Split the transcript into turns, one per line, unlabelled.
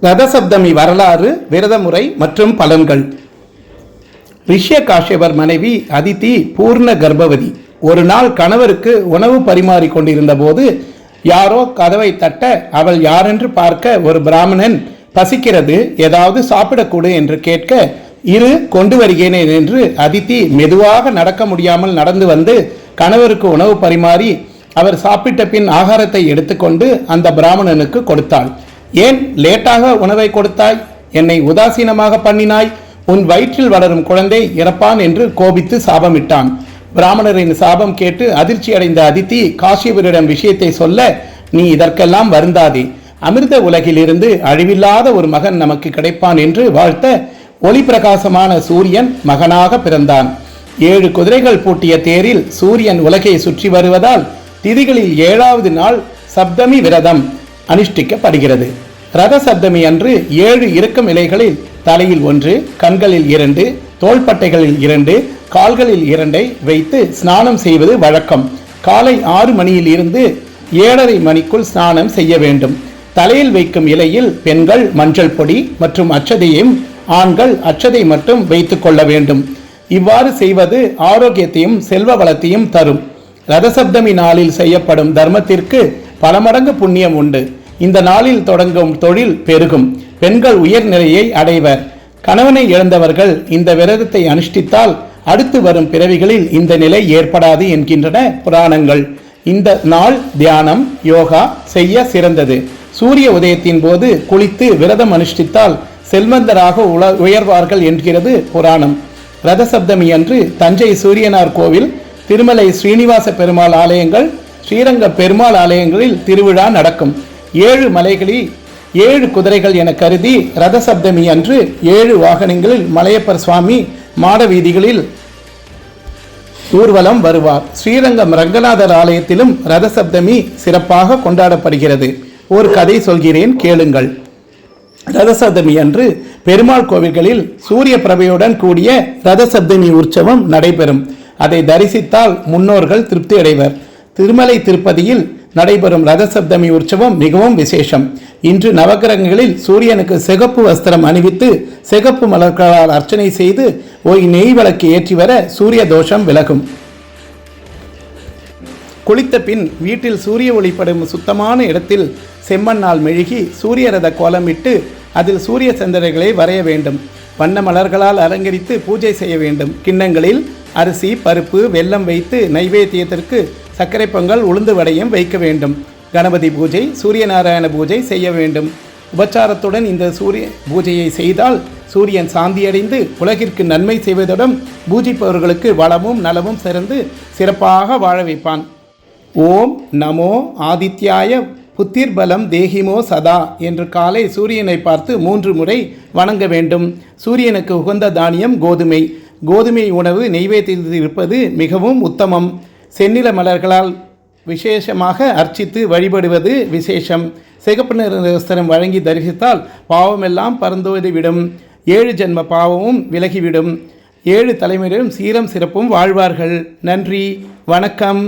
ரதசப்தமி வரலாறு, விரதமுறை மற்றும் பலன்கள். ரிஷ்ய காஷ்யபர் மனைவி அதிதி பூர்ண கர்ப்பவதி. ஒரு நாள் கணவருக்கு உணவு பரிமாறி கொண்டிருந்த போது யாரோ கதவை தட்ட அவள் யாரென்று பார்க்க ஒரு பிராமணன், பசிக்கிறது, ஏதாவது சாப்பிடக்கூடு என்று கேட்க, இரு கொண்டு வருகிறேன் என்று அதிதி மெதுவாக நடக்க முடியாமல் நடந்து வந்து கணவருக்கு உணவு பரிமாறி அவர் சாப்பிட்ட பின் ஆகாரத்தை எடுத்துக்கொண்டு அந்த பிராமணனுக்கு கொடுத்தாள். ஏன் லேட்டாக உணவை கொடுத்தாய்? என்னை உதாசீனமாக பண்ணினாய். உன் வயிற்றில் வளரும் குழந்தை இறப்பான் என்று கோபித்து சாபமிட்டான். பிராமணரின் சாபம் கேட்டு அதிர்ச்சி அடைந்த அதித்தி காஷ்யபரிடம் விஷயத்தை சொல்ல, நீ இதற்கெல்லாம் வருந்தாதே, அமிர்த உலகிலிருந்து அழிவில்லாத ஒரு மகன் நமக்கு கிடைப்பான் என்று வாழ்த்த ஒளி பிரகாசமான சூரியன் மகனாக பிறந்தான். 7 குதிரைகள் பூட்டிய தேரில் சூரியன் உலகை சுற்றி வருவதால் திதிகளில் 7வது நாள் சப்தமி விரதம் அனுஷ்டிக்கப்படுகிறது. ரத சப்தமி அன்று 7 இறக்கும் இலைகளில் தலையில் 1, கண்களில் 2, தோள்பட்டைகளில் 2, கால்களில் 2 வைத்து ஸ்நானம் செய்வது வழக்கம். காலை 6 மணியில் இருந்து 7:30 மணிக்குள் ஸ்நானம் செய்ய வேண்டும். தலையில் வைக்கும் இலையில் பெண்கள் மஞ்சள் பொடி மற்றும் அச்சதையும், ஆண்கள் அச்சதை மட்டும் வைத்துக் கொள்ள வேண்டும். இவ்வாறு செய்வது ஆரோக்கியத்தையும் செல்வ வளத்தையும் தரும். ரதசப்தமி நாளில் செய்யப்படும் தர்மத்திற்கு பல மடங்கு புண்ணியம் உண்டு. இந்த நாளில் தொடங்கும் தொழில் பெருகும். பெண்கள் உயர்நிலையை அடைவர். கணவனை இழந்தவர்கள் இந்த விரதத்தை அனுஷ்டித்தால் அடுத்து வரும் பிறவிகளில் இந்த நிலை ஏற்படாது என்கின்றன புராணங்கள். இந்த நாள் தியானம், யோகா செய்ய சிறந்தது. சூரிய உதயத்தின் போது குளித்து விரதம் அனுஷ்டித்தால் செல்வந்தராக உயர்வார்கள் என்கிறது புராணம். ரதசப்தமி அன்று தஞ்சை சூரியனார் கோவில், திருமலை ஸ்ரீனிவாச பெருமாள் ஆலயங்கள், ஸ்ரீரங்க பெருமாள் ஆலயங்களில் திருவிழா நடக்கும். 7 மலைகளில் 7 குதிரைகள் என கருதி ரதசப்தமி அன்று 7 வாகனங்களில் மலையப்பர் சுவாமி மாட வீதிகளில் ஊர்வலம் வருவார். ஸ்ரீரங்கம் ரங்கநாதர் ஆலயத்திலும் ரதசப்தமி சிறப்பாக கொண்டாடப்படுகிறது. ஒரு கதை சொல்கிறேன், கேளுங்கள். ரதசப்தமி அன்று பெருமாள் கோவில்களில் சூரிய பிரபையுடன் கூடிய ரதசப்தமி உற்சவம் நடைபெறும். அதை தரிசித்தால் முன்னோர்கள் திருப்தி அடைவர். திருமலை திருப்பதியில் நடைபெறும் ரதசப்தமி உற்சவம் மிகவும் விசேஷம். இன்று நவகிரகங்களில் சூரியனுக்கு சிகப்பு வஸ்திரம் அணிவித்து சிகப்பு மலர்களால் அர்ச்சனை செய்து நெய் விளக்கு ஏற்றி வர சூரிய தோஷம் விலகும். குளித்த பின் வீட்டில் சூரிய ஒளிப்படும் சுத்தமான இடத்தில் செம்மண்ணால் மெழுகி சூரிய ரத கோலமிட்டு அதில் சூரிய சந்திரர்களை வரைய வேண்டும். வண்ண மலர்களால் அலங்கரித்து பூஜை செய்ய வேண்டும். கிண்ணங்களில் அரிசி, பருப்பு, வெல்லம் வைத்து நைவேத்தியத்திற்கு சர்க்கரை பொங்கல், உளுந்து வடையும் வைக்க வேண்டும். கணபதி பூஜை, சூரிய நாராயண பூஜை செய்ய வேண்டும். உபச்சாரத்துடன் இந்த சூரிய பூஜையை செய்தால் சூரியன் சாந்தியடைந்து உலகிற்கு நன்மை செய்வதுடன் பூஜிப்பவர்களுக்கு வளமும் நலமும் சிறந்து சிறப்பாக வாழ வைப்பான். ஓம் நமோ ஆதித்யாய புத்திர்பலம் தேகிமோ சதா என்று காலை சூரியனை பார்த்து 3 முறை வணங்க வேண்டும். சூரியனுக்கு உகந்த தானியம் கோதுமை. கோதுமை உணவு நெய்வேத்தியத்தில் இருப்பது மிகவும் உத்தமம். செந்நில மலர்களால் விசேஷமாக அர்ச்சித்து வழிபடுவது விசேஷம். சிகப்பு நிற வஸ்திரம் வழங்கி தரிசித்தால் பாவமெல்லாம் பறந்தோடிவிடும். 7 ஜென்ம பாவமும் விலகிவிடும். 7 தலைமுறையும் சீரம் சிறப்பும் வாழ்வார்கள். நன்றி, வணக்கம்.